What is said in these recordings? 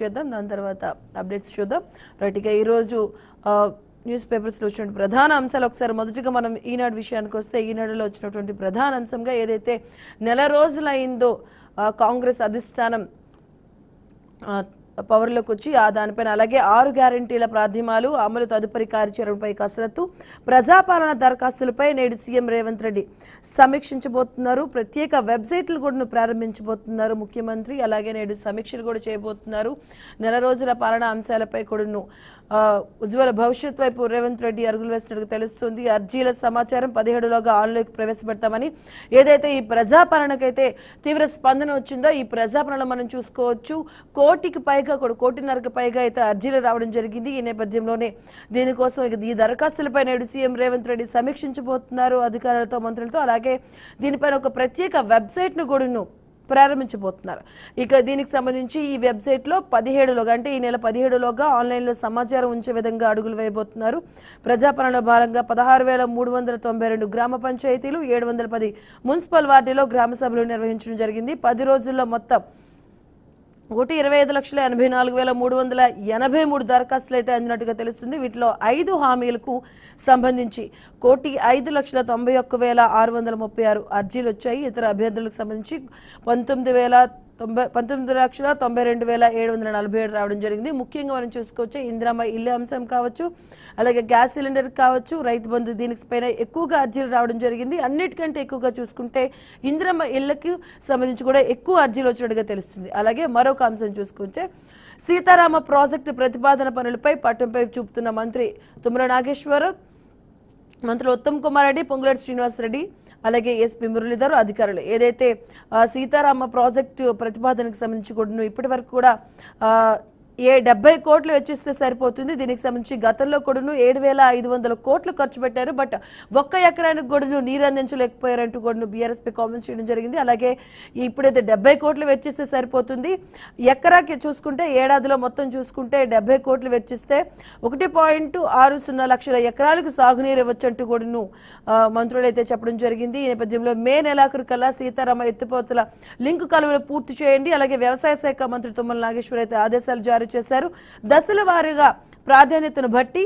చేద్దాం, దాని తర్వాత అప్డేట్స్ చూద్దాం. రైట్గా ఈరోజు న్యూస్ పేపర్స్లో వచ్చినటువంటి ప్రధాన అంశాలు ఒకసారి మొదటిగా మనం ఈనాడు విషయానికి వస్తే, ఈనాడులో వచ్చినటువంటి ప్రధాన అంశంగా ఏదైతే నెల రోజులైందో కాంగ్రెస్ అధిష్టానం పవర్లోకి వచ్చి దానిపైన అలాగే 6 గ్యారంటీల ప్రాధాన్యాలు అమలు తదుపరి కార్యాచరణపై కసరత్తు, ప్రజాపాలన దరఖాస్తులపై నేడు సీఎం రేవంత్ రెడ్డి సమీక్షించబోతున్నారు. ప్రత్యేక వెబ్సైట్లు కూడా ప్రారంభించబోతున్నారు ముఖ్యమంత్రి. అలాగే నేడు సమీక్షలు కూడా చేయబోతున్నారు. నెల రోజుల పాలన అంశాలపై కూడాను ఉజ్వల భవిష్యత్ వైపు రేవంత్ రెడ్డి అరుగులు వేసినట్టు తెలుస్తుంది. అర్జీల సమాచారం 17లోగా ఆన్లైన్కి ప్రవేశపెడతామని ఏదైతే ఈ ప్రజాపాలనకైతే తీవ్ర స్పందన వచ్చిందో, ఈ ప్రజాపాలన మనం చూసుకోవచ్చు. కోటిన్నరకు పైగా అయితే అర్జీలు రావడం జరిగింది. ఈ నేపథ్యంలోనే దీనికోసం ఈ దరఖాస్తులపై నేడు సీఎం రేవంత్ రెడ్డి సమీక్షించబోతున్నారు అధికారులతో, మంత్రులతో. అలాగే దీనిపైన ఒక ప్రత్యేక వెబ్సైట్ను కూడాను ప్రారంభించబోతున్నారు. ఇక దీనికి సంబంధించి ఈ వెబ్సైట్లో 17లోగా అంటే ఈ నెల 17లోగా ఆన్లైన్లో సమాచారం ఉంచే విధంగా అడుగులు వేయబోతున్నారు. ప్రజాపాలనలో భాగంగా 16,392 గ్రామ పంచాయతీలు, 710 మున్సిపల్ వార్డులో గ్రామ సభలు నిర్వహించడం జరిగింది. 10 రోజుల్లో మొత్తం 1,25,84,383 దరఖాస్తులు అయితే అందినట్టుగా తెలుస్తుంది. వీటిలో 5 హామీలకు సంబంధించి 1,91,636 అర్జీలు వచ్చాయి. ఇతర అభ్యర్థులకు సంబంధించి 19,92,747 రావడం జరిగింది. ముఖ్యంగా మనం చూసుకోవచ్చు ఇందిరమ్మ ఇల్లు అంశం కావచ్చు, అలాగే గ్యాస్ సిలిండర్ కావచ్చు, రైతు బంధు దీనికి పైన ఎక్కువగా అర్జీలు రావడం జరిగింది. అన్నిటికంటే ఎక్కువగా చూసుకుంటే ఇందిరమ్మ ఇళ్లకు సంబంధించి కూడా ఎక్కువ అర్జీలు వచ్చినట్టుగా తెలుస్తుంది. అలాగే మరొక అంశం చూసుకుంటే సీతారామ ప్రాజెక్టు ప్రతిపాదన పనులపై పట్టంపై చూపుతున్న మంత్రి తుమ్మల నాగేశ్వరరావు, మంత్రులు ఉత్తమ్ కుమార్ రెడ్డి, పొంగులేటి శ్రీనివాసరెడ్డి, అలాగే ఎస్పీ మురళీధర్ అధికారులు ఏదైతే సీతారామ ప్రాజెక్టు ప్రతిపాదనకు సంబంధించి కూడా ఇప్పటి వరకు కూడా 70 కోట్లు వెచ్చిస్తే సరిపోతుంది. దీనికి సంబంధించి గతంలో కూడాను 7,500 కోట్లు ఖర్చు పెట్టారు. బట్ 1 ఎకరానికి కూడాను నీరు అందించలేకపోయారంటూ కూడాను బీఆర్ఎస్పీ కామెంట్స్ చేయడం జరిగింది. అలాగే ఇప్పుడైతే 70 కోట్లు వెచ్చిస్తే సరిపోతుంది. ఎకరాకి చూసుకుంటే ఏడాదిలో మొత్తం చూసుకుంటే 70 కోట్లు వెచ్చిస్తే 1.60 లక్షల ఎకరాలకు సాగునీరు ఇవ్వచ్చంటూ కూడాను మంత్రులు అయితే చెప్పడం జరిగింది. ఈ నేపథ్యంలో మే నెలాఖరు కల్లా సీతారామ ఎత్తిపోతల లింకు కాలువలు పూర్తి చేయండి. అలాగే వ్యవసాయ శాఖ మంత్రి తుమ్మల నాగేశ్వరరావు అయితే ఆదేశాలు జారీ చేశారు. దశల వారీగా ప్రాధాన్యతను బట్టి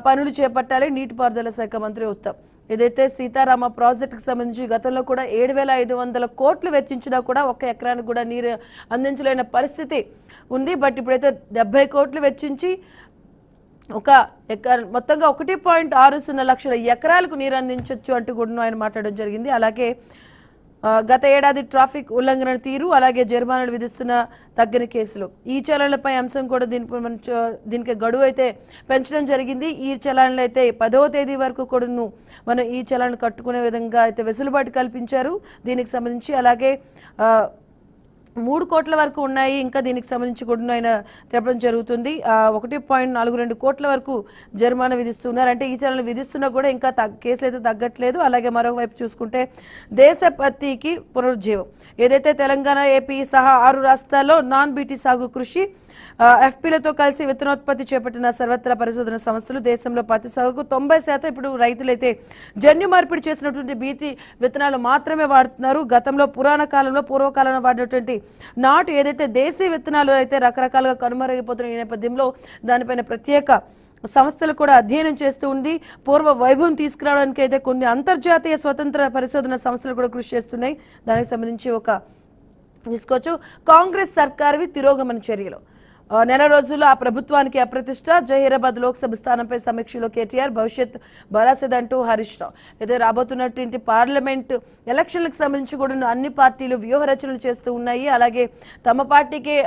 పనులు చేపట్టాలి నీటిపారుదల శాఖ మంత్రి ఉత్తమ్. ఏదైతే సీతారామ ప్రాజెక్టుకు సంబంధించి గతంలో కూడా 7,500 కోట్లు వెచ్చించినా కూడా 1 ఎకరానికి కూడా నీరు అందించలేని పరిస్థితి ఉంది. బట్ ఇప్పుడైతే 70 కోట్లు వెచ్చించి మొత్తంగా 1.60 లక్షల ఎకరాలకు నీరు అందించవచ్చు అంటూ కూడా ఆయన మాట్లాడడం జరిగింది. అలాగే గత ఏడాది ట్రాఫిక్ ఉల్లంఘన తీరు, అలాగే జరిమానాలు విధిస్తున్న తగ్గని కేసులు, ఈ చలాన్లపై అంశం కూడా దీనికి గడువు అయితే పెంచడం జరిగింది. ఈ చలాన్లు అయితే 10వ తేదీ వరకు కూడాను మనం ఈ చలాన్లు కట్టుకునే విధంగా అయితే వెసులుబాటు కల్పించారు. దీనికి సంబంధించి అలాగే 3 కోట్ల వరకు ఉన్నాయి. ఇంకా దీనికి సంబంధించి కూడా ఆయన తెప్పడం జరుగుతుంది. 1.42 కోట్ల వరకు జరిమానా విధిస్తున్నారు. అంటే ఈ చలాన్లు విధిస్తున్నా కూడా ఇంకా కేసులు అయితే తగ్గట్లేదు. అలాగే మరోవైపు చూసుకుంటే దేశభక్తికి పునరుజ్జీవం ఏదైతే తెలంగాణ, ఏపీ సహా 6 రాష్ట్రాల్లో నాన్ బీటీ సాగు కృషి ఎఫ్పీలతో కలిసి విత్తనోత్పత్తి చేపట్టిన సర్వత్రా పరిశోధన సంస్థలు దేశంలో పత్తి సాగుకు 90% ఇప్పుడు రైతులైతే జన్యు మార్పిడి చేసినటువంటి బీటీ విత్తనాలు మాత్రమే వాడుతున్నారు. గతంలో పూర్వకాలంలో వాడినటువంటి నాటు ఏదైతే దేశీ విత్తనాలు అయితే రకరకాలుగా కనుమరుగైపోతున్న ఈ నేపథ్యంలో దానిపైన ప్రత్యేక సంస్థలు కూడా అధ్యయనం చేస్తూ ఉంది. పూర్వ వైభవం తీసుకురావడానికి అయితే కొన్ని అంతర్జాతీయ స్వతంత్ర పరిశోధన సంస్థలు కూడా కృషి చేస్తున్నాయి. దానికి సంబంధించి తీసుకోవచ్చు కాంగ్రెస్ సర్కారువి తిరోగమన చర్యలు. నెల రోజుల్లో ఆ ప్రభుత్వానికి అప్రతిష్ట, జహీరాబాద్ లోక్సభ స్థానంపై సమీక్షలో కేటీఆర్, భవిష్యత్ బరాసదంటూ హరీష్ రావు. అయితే రాబోతున్నటువంటి పార్లమెంట్ ఎలక్షన్లకు సంబంధించి కూడా అన్ని పార్టీలు వ్యూహ రచనలు చేస్తూ ఉన్నాయి. అలాగే తమ పార్టీకే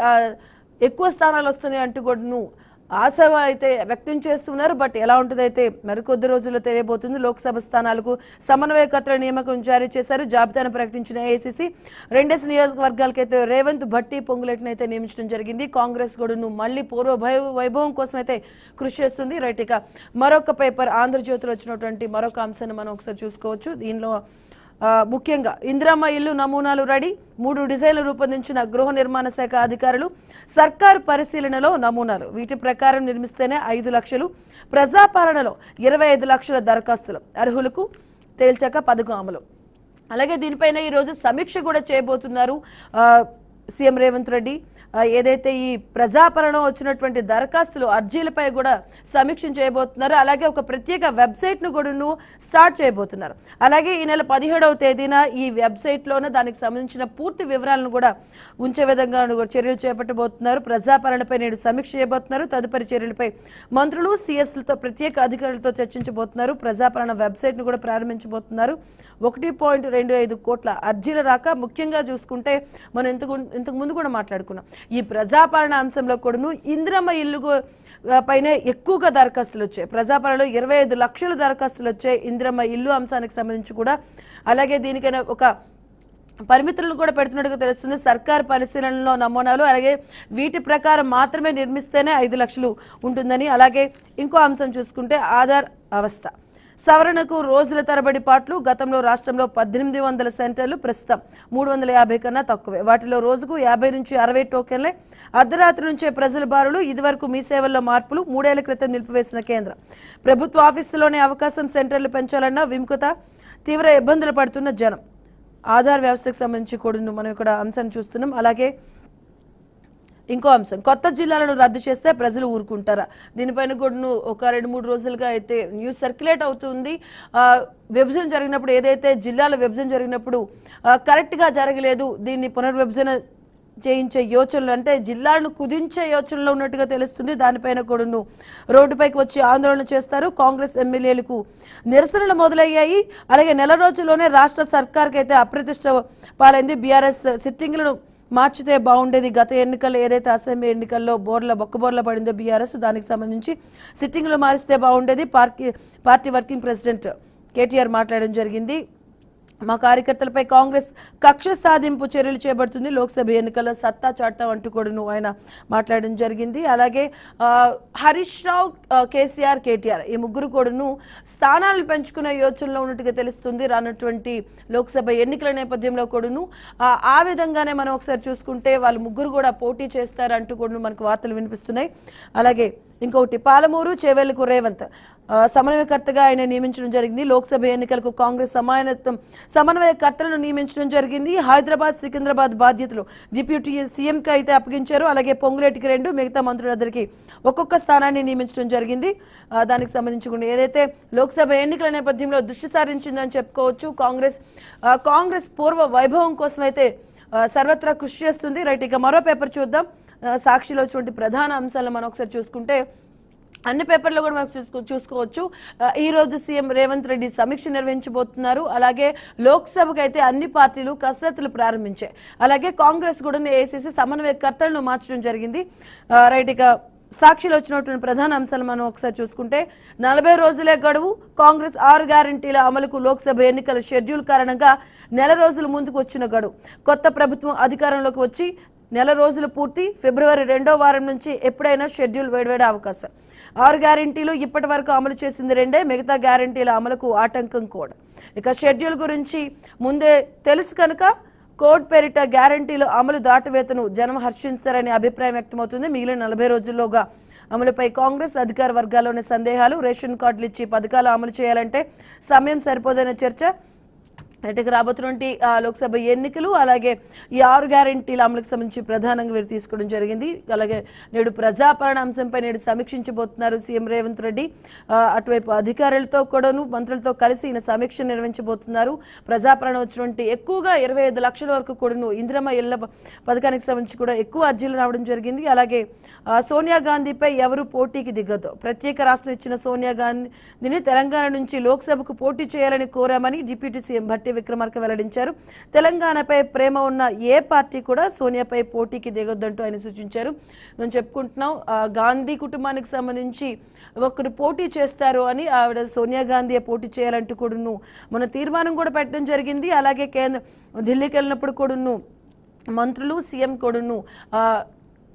ఎక్కువ స్థానాలు వస్తున్నాయి అంటూ కూడా ఆశ అయితే వ్యక్తం చేస్తున్నారు. బట్ ఎలా ఉంటుందైతే మరికొద్ది రోజుల్లో తెలియబోతుంది. లోక్సభ స్థానాలకు సమన్వయకర్తల నియామకం జారీ చేశారు. జాబితాను ప్రకటించిన ఏఐసీసీ 2 నియోజకవర్గాలకైతే రేవంత్, భట్టి, పొంగులేటిని అయితే నియమించడం జరిగింది. కాంగ్రెస్ కూడా మళ్ళీ పూర్వ వైభవం కోసం అయితే కృషి చేస్తుంది. రైట్, ఇక మరొక పేపర్ ఆంధ్రజ్యోతిలో వచ్చినటువంటి మరొక అంశాన్ని మనం ఒకసారి చూసుకోవచ్చు. దీనిలో ముఖ్యంగా ఇందిరమ్మ ఇల్లు నమూనాలు రెడీ, 3 డిజైన్లు రూపొందించిన గృహ నిర్మాణ శాఖ అధికారులు. సర్కారు పరిశీలనలో నమూనాలు, వీటి ప్రకారం నిర్మిస్తేనే 5 లక్షలు. ప్రజాపాలనలో 25 లక్షల దరఖాస్తులు, అర్హులకు తేల్చాక పథకం అమలు. అలాగే దీనిపైన ఈరోజు సమీక్ష కూడా చేయబోతున్నారు. సీఎం రేవంత్ రెడ్డి ఏదైతే ఈ ప్రజాపాలన వచ్చినటువంటి దరఖాస్తులు అర్జీలపై కూడా సమీక్ష చేయబోతున్నారు. అలాగే ఒక ప్రత్యేక వెబ్సైట్ను కూడా స్టార్ట్ చేయబోతున్నారు. అలాగే ఈ నెల 17వ తేదీన ఈ వెబ్సైట్లోనే దానికి సంబంధించిన పూర్తి వివరాలను కూడా ఉంచే విధంగా చర్యలు చేపట్టబోతున్నారు. ప్రజాపాలనపై నేడు సమీక్ష చేయబోతున్నారు. తదుపరి చర్యలపై మంత్రులు సీఎస్లతో ప్రత్యేక అధికారులతో చర్చించబోతున్నారు. ప్రజాపాలన వెబ్సైట్ను కూడా ప్రారంభించబోతున్నారు. 1.25 కోట్ల అర్జీల రాక ముఖ్యంగా చూసుకుంటే మనం ఇంతకు ముందు కూడా మాట్లాడుకున్నాం. ఈ ప్రజాపాలన అంశంలో కూడాను ఇందిరమ్మ ఇల్లు పైనే ఎక్కువగా దరఖాస్తులు వచ్చాయి. ప్రజాపాలనలో 25 లక్షల దరఖాస్తులు వచ్చాయి ఇందిరమ్మ ఇల్లు అంశానికి సంబంధించి కూడా. అలాగే దీనికైనా ఒక పరిమితులను కూడా పెడుతున్నట్టుగా తెలుస్తుంది. సర్కారు పరిశీలనలో నమూనాలు అలాగే వీటి ప్రకారం మాత్రమే నిర్మిస్తేనే 5 లక్షలు ఉంటుందని. అలాగే ఇంకో అంశం చూసుకుంటే ఆధార్ అవస్థ సవరణకు రోజుల తరబడి పాట్లు. గతంలో రాష్ట్రంలో 1800 సెంటర్లు, ప్రస్తుతం 350 కన్నా తక్కువే. వాటిలో రోజుకు 50 నుంచి 60 టోకెన్లే. అర్ధరాత్రి నుంచే ప్రజల బారులు. ఇదివరకు మీ సేవల్లో మార్పులు. 3 ఏళ్ల క్రితం నిలిపివేసిన కేంద్రం. ప్రభుత్వ ఆఫీసులోనే అవకాశం. సెంటర్లు పెంచాలన్న విముఖత. తీవ్ర ఇబ్బందులు పడుతున్న జనం. ఆధార్ వ్యవస్థకు సంబంధించి కూడా మనం ఇక్కడ అంశాన్ని చూస్తున్నాం. అలాగే ఇంకో అంశం, కొత్త జిల్లాలను రద్దు చేస్తే ప్రజలు ఊరుకుంటారా? దీనిపైన కూడా ఒక 2-3 రోజులుగా అయితే న్యూస్ సర్క్యులేట్ అవుతుంది. విభజన జరిగినప్పుడు ఏదైతే జిల్లాల విభజన జరిగినప్పుడు కరెక్ట్గా జరగలేదు, దీన్ని పునర్విభజన చేయించే యోచనలు అంటే జిల్లాలను కుదించే యోచనలో ఉన్నట్టుగా తెలుస్తుంది. దానిపైన కూడా రోడ్డుపైకి వచ్చి ఆందోళన చేస్తారు. కాంగ్రెస్ ఎమ్మెల్యేలకు నిరసనలు మొదలయ్యాయి. అలాగే నెల రోజుల్లోనే రాష్ట్ర సర్కార్కి అయితే అప్రతిష్ట పాలైంది. బీఆర్ఎస్ సిట్టింగ్లను మార్చితే బాగుండేది. గత ఎన్నికల్లో ఏదైతే అసెంబ్లీ ఎన్నికల్లో బొక్కబోర్ల పడిందో బీఆర్ఎస్, దానికి సంబంధించి సిట్టింగ్లు మారిస్తే బాగుండేది. పార్టీ వర్కింగ్ ప్రెసిడెంట్ కేటీఆర్ మాట్లాడడం జరిగింది. మా కార్యకర్తలపై కాంగ్రెస్ కక్ష సాధింపు చర్యలు చేపడుతుంది. లోక్సభ ఎన్నికల్లో సత్తా చాటుతాం అంటూ కూడా ఆయన మాట్లాడడం జరిగింది. అలాగే హరీష్ రావు, కేసీఆర్, కేటీఆర్ ఈ ముగ్గురు కూడాను స్థానాలు పెంచుకునే యోచనలో ఉన్నట్టుగా తెలుస్తుంది. రానటువంటి లోక్సభ ఎన్నికల నేపథ్యంలో కూడాను ఆ విధంగానే మనం ఒకసారి చూసుకుంటే వాళ్ళు ముగ్గురు కూడా పోటీ చేస్తారంటూ కూడా మనకు వార్తలు వినిపిస్తున్నాయి. అలాగే ఇంకొకటి, పాలమూరు చేవెళ్లకు రేవంత్ సమన్వయకర్తగా ఆయన నియమించడం జరిగింది. లోక్సభ ఎన్నికలకు కాంగ్రెస్ సమన్వయకర్తలను నియమించడం జరిగింది. హైదరాబాద్, సికింద్రాబాద్ బాధ్యతలు డిప్యూటీ సీఎంకి అయితే అప్పగించారు. అలాగే పొంగులేటికి 2, మిగతా మంత్రులందరికీ ఒక్కొక్క స్థానాన్ని నియమించడం జరిగింది. దానికి సంబంధించి ఏదైతే లోక్సభ ఎన్నికల నేపథ్యంలో దృష్టి సారించిందని చెప్పుకోవచ్చు. కాంగ్రెస్ పూర్వ వైభవం కోసం అయితే సర్వత్రా కృషి చేస్తుంది. రైట్, ఇక మరో పేపర్ చూద్దాం. సాక్షిలో వచ్చినటువంటి ప్రధాన అంశాలను మనం ఒకసారి చూసుకుంటే అన్ని పేపర్లో కూడా మనకు చూసుకోవచ్చు. ఈరోజు సీఎం రేవంత్ రెడ్డి సమీక్ష నిర్వహించబోతున్నారు. అలాగే లోక్సభకు అయితే అన్ని పార్టీలు కసరత్తులు ప్రారంభించాయి. అలాగే కాంగ్రెస్ కూడా ఏఐసీసీ సమన్వయకర్తలను మార్చడం జరిగింది. రైట్, ఇక సాక్షిలో వచ్చినటువంటి ప్రధాన అంశాలు మనం ఒకసారి చూసుకుంటే 40 రోజులే గడువు. కాంగ్రెస్ 6 గ్యారంటీల అమలుకు లోక్సభ ఎన్నికల షెడ్యూల్ కారణంగా నెల రోజుల ముందుకు వచ్చిన గడువు. కొత్త ప్రభుత్వం అధికారంలోకి వచ్చి నెల రోజులు పూర్తి. ఫిబ్రవరి 2వ వారం నుంచి ఎప్పుడైనా షెడ్యూల్ వేయడే అవకాశం. 6 గ్యారంటీలు ఇప్పటి వరకు అమలు చేసింది 2. మిగతా గ్యారంటీల అమలుకు ఆటంకం కూడా. ఇక షెడ్యూల్ గురించి ముందే తెలుసు కనుక కోడ్ పేరిట గ్యారంటీలు అమలు దాటవేతను జనం హర్షించారనే అభిప్రాయం వ్యక్తమవుతుంది. మిగిలిన 40 రోజుల్లోగా అమలుపై కాంగ్రెస్ అధికార వర్గాల్లోని సందేహాలు. రేషన్ కార్డులు ఇచ్చి పథకాలు అమలు చేయాలంటే సమయం సరిపోదనే చర్చ. ఇటుకు రాబోతున్నటువంటి లోక్సభ ఎన్నికలు అలాగే ఈ 6 గ్యారంటీల అమలుకు సంబంధించి ప్రధానంగా వీరు తీసుకోవడం జరిగింది. అలాగే నేడు ప్రజాపాలన అంశంపై నేడు సమీక్షించబోతున్నారు సీఎం రేవంత్ రెడ్డి. అటువైపు అధికారులతో కూడాను మంత్రులతో కలిసి ఈయన సమీక్ష నిర్వహించబోతున్నారు. ప్రజాపాలన వచ్చినటువంటి ఎక్కువగా 25 లక్షల వరకు కూడాను ఇందిరమ్మ ఇళ్ల పథకానికి సంబంధించి కూడా ఎక్కువ అర్జీలు రావడం జరిగింది. అలాగే సోనియా గాంధీపై ఎవరు పోటీకి దిగొద్దు. ప్రత్యేక రాష్ట్రం ఇచ్చిన సోనియా గాంధీని తెలంగాణ నుంచి లోక్సభకు పోటీ చేయాలని కోరామని డిప్యూటీ సీఎం భట్టి విక్రమార్క వెల్లడించారు. తెలంగాణపై ప్రేమ ఉన్న ఏ పార్టీ కూడా సోనియాపై పోటీకి దిగొద్దంటూ ఆయన సూచించారు. మేము చెప్పుకుంటున్నాం గాంధీ కుటుంబానికి సంబంధించి ఒకరు పోటీ చేస్తారు అని, ఆవిడ సోనియా గాంధీ పోటీ చేయాలంటూ కూడాను మన తీర్మానం కూడా పెట్టడం జరిగింది. అలాగే ఢిల్లీకి వెళ్ళినప్పుడు కూడాను మంత్రులు సీఎం కూడాను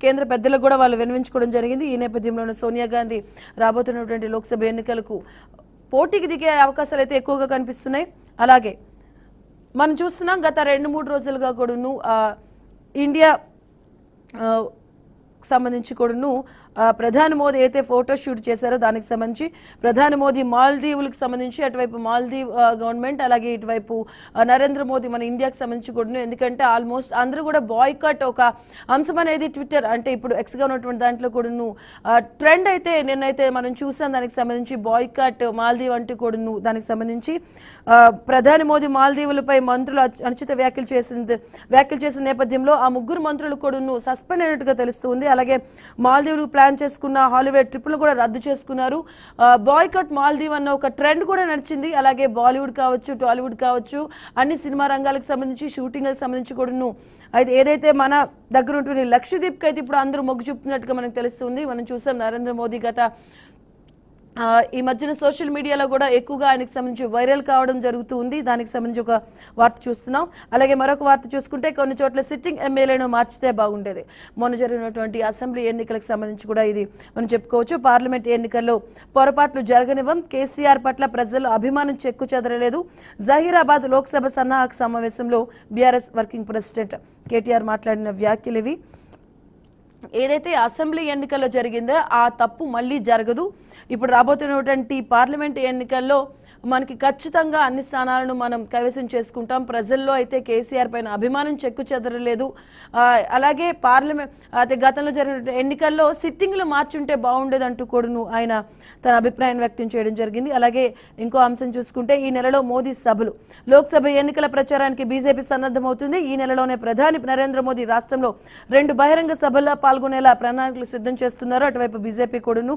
కేంద్ర పెద్దలకు కూడా వాళ్ళు విన్నవించుకోవడం జరిగింది. ఈ నేపథ్యంలోనే సోనియా గాంధీ రాబోతున్నటువంటి లోక్సభ ఎన్నికలకు పోటీకి దిగే అవకాశాలు అయితే ఎక్కువగా కనిపిస్తున్నాయి. అలాగే మనం చూస్తున్నాం గత 2-3 రోజులుగా కూడాను ఇండియా సంబంధించి కూడాను ప్రధాని మోదీ అయితే ఫోటో షూట్ చేశారో దానికి సంబంధించి ప్రధాని మోదీ మాల్దీవులకు సంబంధించి అటువైపు మాల్దీవ్ గవర్నమెంట్ అలాగే ఇటువైపు నరేంద్ర మోదీ మన ఇండియాకి సంబంధించి కూడాను ఎందుకంటే ఆల్మోస్ట్ అందరూ కూడా బాయ్కాట్ ఒక అంశం అనేది ట్విట్టర్ అంటే ఇప్పుడు ఎక్స్గా ఉన్నటువంటి దాంట్లో కూడాను ట్రెండ్ అయితే నిన్నైతే మనం చూసాం దానికి సంబంధించి బాయ్కాట్ మాల్దీవ్ అంటూ కూడాను దానికి సంబంధించి ప్రధాని మోదీ మాల్దీవులపై మంత్రులు అనుచిత వ్యాఖ్యలు చేసిన నేపథ్యంలో ఆ ముగ్గురు మంత్రులు కూడాను సస్పెండ్ అయినట్టుగా తెలుస్తుంది అలాగే మాల్దీవులు ప్లాన్ చేసుకున్న హాలీవుడ్ ట్రిప్లు కూడా రద్దు చేసుకున్నారు బాయ్కాట్ మాల్దీవ్ అన్న ఒక ట్రెండ్ కూడా నడిచింది అలాగే బాలీవుడ్ కావచ్చు టాలీవుడ్ కావచ్చు అన్ని సినిమా రంగాలకు సంబంధించి షూటింగ్లకు సంబంధించి కూడాను అయితే ఏదైతే మన దగ్గర ఉంటుంది లక్షద్వీప్కి అయితే ఇప్పుడు అందరూ మొగ్గు చూపుతున్నట్టుగా మనకు తెలుస్తుంది మనం చూసాం నరేంద్ర మోదీ గత ఈ మధ్యన సోషల్ మీడియాలో కూడా ఎక్కువగా ఆయనకు సంబంధించి వైరల్ కావడం జరుగుతుంది దానికి సంబంధించి ఒక వార్త చూస్తున్నాం అలాగే మరొక వార్త చూసుకుంటే కొన్ని చోట్ల సిట్టింగ్ ఎమ్మెల్యేను మార్చితే బాగుండేది మొన్న జరిగినటువంటి అసెంబ్లీ ఎన్నికలకు సంబంధించి కూడా ఇది మనం చెప్పుకోవచ్చు పార్లమెంట్ ఎన్నికల్లో పొరపాట్లు జరగనివ్వం కేసీఆర్ పట్ల ప్రజల్లో అభిమానం చెక్కు చెదరలేదు జహీరాబాద్ లోక్సభ సన్నాహక సమావేశంలో బీఆర్ఎస్ వర్కింగ్ ప్రెసిడెంట్ కేటీఆర్ మాట్లాడిన వ్యాఖ్యలు ఇవి ఏదైతే అసెంబ్లీ ఎన్నికల్లో జరిగిందో ఆ తప్పు మళ్ళీ జరగదు ఇప్పుడు రాబోతున్నటువంటి పార్లమెంట్ ఎన్నికల్లో మనకి ఖచ్చితంగా అన్ని స్థానాలను మనం కైవసం చేసుకుంటాం ప్రజల్లో అయితే కేసీఆర్ పైన అభిమానం చెక్కు చెదరలేదు అలాగే పార్లమెంట్ అయితే గతంలో జరిగిన ఎన్నికల్లో సిట్టింగ్లు మార్చుంటే బాగుండేదంటూ కూడాను ఆయన తన అభిప్రాయం వ్యక్తం చేయడం జరిగింది అలాగే ఇంకో అంశం చూసుకుంటే ఈ నెలలో మోదీ సభలు లోక్సభ ఎన్నికల ప్రచారానికి బీజేపీ సన్నద్ధమవుతుంది ఈ నెలలోనే ప్రధాని నరేంద్ర మోదీ రాష్ట్రంలో 2 బహిరంగ సభల్లో పాల్గొనేలా ప్రణాళికలు సిద్ధం చేస్తున్నారు అటువైపు బీజేపీ కూడాను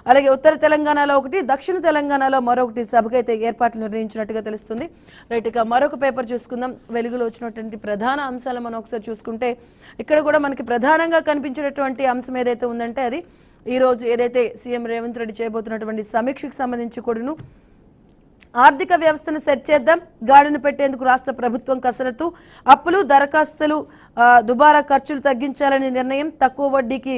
అలాగే ఉత్తర తెలంగాణలో ఒకటి దక్షిణ తెలంగాణలో మరొకటి సభకైతే ఏర్పాట్లు నిర్ణయించినట్టుగా తెలుస్తుంది రైట్ ఇక మరొక పేపర్ చూసుకుందాం వెలుగులో వచ్చినటువంటి ప్రధాన అంశాలు మనం ఒకసారి చూసుకుంటే ఇక్కడ కూడా మనకి ప్రధానంగా కనిపించినటువంటి అంశం ఏదైతే ఉందంటే అది ఈరోజు ఏదైతే సీఎం రేవంత్ రెడ్డి చేయబోతున్నటువంటి సమీక్షకు సంబంధించి కూడాను ఆర్థిక వ్యవస్థను సెట్ చేద్దాం గాడిని పెట్టేందుకు రాష్ట్ర ప్రభుత్వం కసరత్తు అప్పులు దరఖాస్తులు దుబారా ఖర్చులు తగ్గించాలని నిర్ణయం తక్కువ వడ్డీకి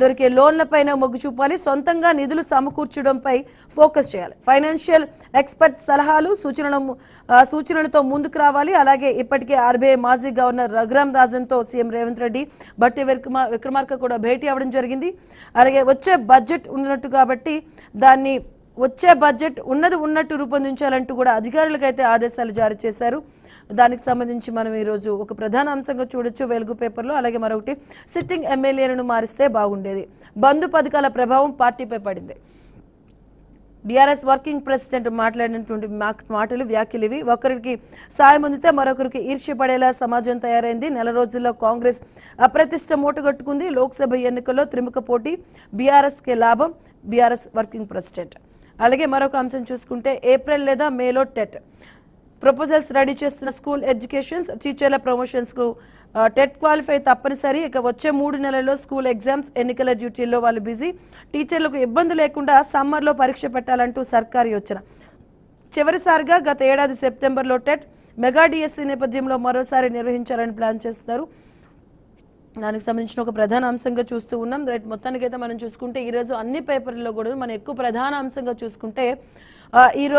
దొరికే లోన్లపైన మొగ్గు చూపాలి సొంతంగా నిధులు సమకూర్చడంపై ఫోకస్ చేయాలి ఫైనాన్షియల్ ఎక్స్పర్ట్ సలహాలు సూచనలతో ముందుకు రావాలి అలాగే ఇప్పటికే ఆర్బీఐ మాజీ గవర్నర్ రఘురామ్ రాజన్తో సీఎం రేవంత్ రెడ్డి బట్టి విక్రమార్క కూడా భేటీ అవ్వడం జరిగింది అలాగే వచ్చే బడ్జెట్ ఉన్నట్టు కాబట్టి దాన్ని వచ్చే బడ్జెట్ ఉన్నట్టు రూపొందించాలంటూ కూడా అధికారులకైతే ఆదేశాలు జారీ చేశారు దానికి సంబంధించి మనం ఈరోజు ఒక ప్రధాన అంశంగా చూడొచ్చు వెలుగు పేపర్లో అలాగే మరొకటి సిట్టింగ్ ఎమ్మెల్యేలను మారిస్తే బాగుండేది బంధు పథకాల ప్రభావం పార్టీపై పడింది బీఆర్ఎస్ వర్కింగ్ ప్రెసిడెంట్ మాట్లాడినటువంటి మాటలు వ్యాఖ్యలు ఇవి ఒకరికి సాయం అందితే మరొకరికి ఈర్ష్యపడేలా సమాజం తయారైంది నెల రోజుల్లో కాంగ్రెస్ అప్రతిష్ట మూటగట్టుకుంది లోక్సభ ఎన్నికల్లో త్రిముఖ పోటీ బీఆర్ఎస్కే లాభం బీఆర్ఎస్ వర్కింగ్ ప్రెసిడెంట్ అలాగే మరొక అంశం చూసుకుంటే ఏప్రిల్ లేదా మేలో టెట్ ప్రపోజల్స్ రెడీ చేస్తున్న స్కూల్ ఎడ్యుకేషన్స్ టీచర్ల ప్రమోషన్స్కు టెట్ క్వాలిఫై తప్పనిసరి ఇక వచ్చే 3 నెలల్లో స్కూల్ ఎగ్జామ్స్ ఎన్నికల డ్యూటీల్లో వాళ్ళు బిజీ టీచర్లకు ఇబ్బంది లేకుండా సమ్మర్లో పరీక్ష పెట్టాలంటూ సర్కారు యోచన చివరిసారిగా గత ఏడాది సెప్టెంబర్లో టెట్ మెగా డిఎస్సీ నేపథ్యంలో మరోసారి నిర్వహించాలని ప్లాన్ చేస్తున్నారు దానికి సంబంధించిన ఒక ప్రధాన అంశంగా చూస్తూ ఉన్నాం రైట్ మొత్తానికైతే మనం చూసుకుంటే ఈరోజు అన్ని పేపర్లలో కూడా మనం ఎక్కువ ప్రధాన అంశంగా చూసుకుంటే ఈరోజు